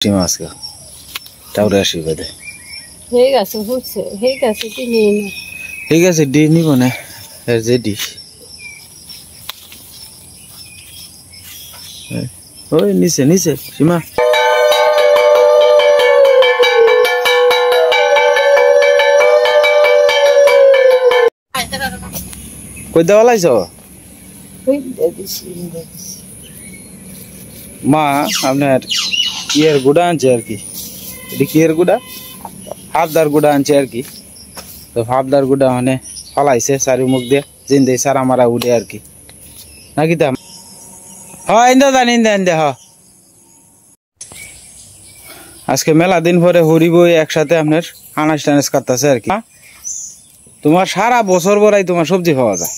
মাছ টাউরে আসি বাদে ঠিক আছে হচ্ছে ঠিক আছে কি নিয়ে না ঠিক আছে ডি নিব না এর যে ডি ওই নিচে নিচে সীমা কই দেওয়া লাইছ মা আপনার ইয়ের গুড়া আনছে আর কি এটা কি এর গুড়া হাফদার গুড়া আনছে আর কি তো হাফদার গুড়া মানে ফলাইছে চারি মুখ দিয়ে জিন্দে সারা মারা উঠে আর কি নাকি তা হ্যাঁ ইন্দা জানি ইন্দা হ আজকে মেলা দিন পরে হরিব একসাথে আপনার আনাজ টানাজ কাটতেছে আর কি তোমার সারা বছর ভরাই তোমার সবজি পাওয়া যায়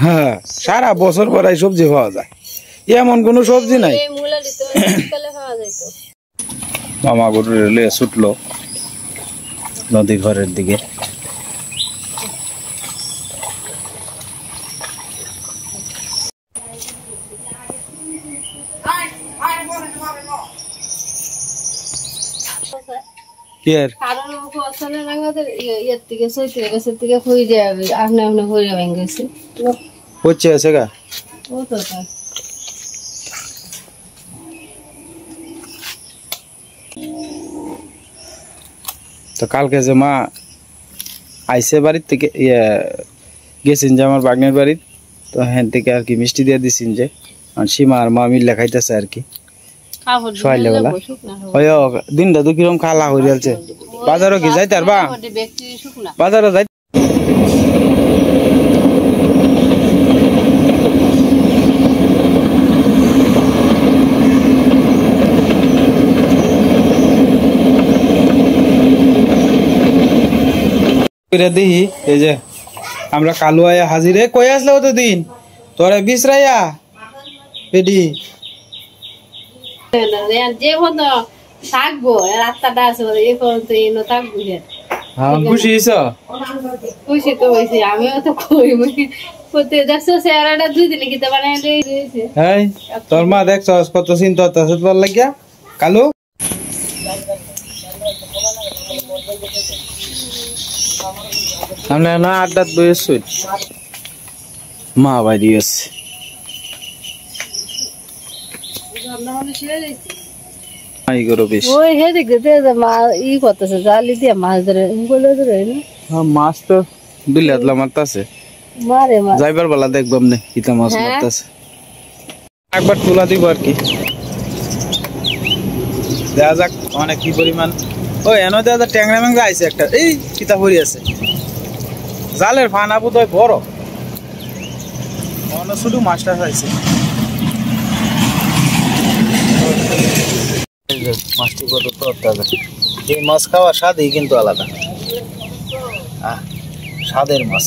হ্যাঁ সারা বছর ভরাই সবজি পাওয়া যায় এমন কোনো সবজি নাই মামা গরু রেলে ছুটলো নদী ঘরের দিকে তো কালকে যে মা আইসে বাড়ির থেকে গেছেন যে আমার বাগনের বাড়ি তো হ্যাঁ থেকে আর কি মিষ্টি দিয়ে দিছেন যে সীমা আর মা মিল্লা খাইতেছে আর কি দিনটা তো কিরকম খালা হয়ে যাচ্ছে বাজারও কি যাইতে আর বা বাজারও যাই দেখি এই যে আমরা কালু আয়া হাজিরে কই আসলে তো দিন তোরা বিছরাইয়া পেডি যে বন্ধ থাকবো রাস্তাটা আছে এই পর্যন্ত এনো থাকবো খুশি হইছ খুশি তো হয়েছি আমিও তো কই দেখছো চেহারাটা 2 দিনে কিতে বানাই দিয়েছে এই তোর মা দেখছো কত চিন্তা আছে তোর লাগিয়া কালু আমরা না আড্ডা বসে মা বাড়ি আছে মাছ তো বিলেতলা মারতাছে যাইবার বেলা দেখবাম নে কিতা মাছ মারতাছে একবার তুলা দিব আর কি দেখা যাক অনেক কি পরিমাণ ওই এনে দেখা যাক ট্যাংরা ম্যাংরা আইছে একটা এই কিতা ভরি আছে জালের ফানা বোধহয় বড় অন্য শুধু মাছটা খাইছে মাছটি কত তরতাজা এই মাছ খাওয়ার স্বাদই কিন্তু আলাদা স্বাদের মাছ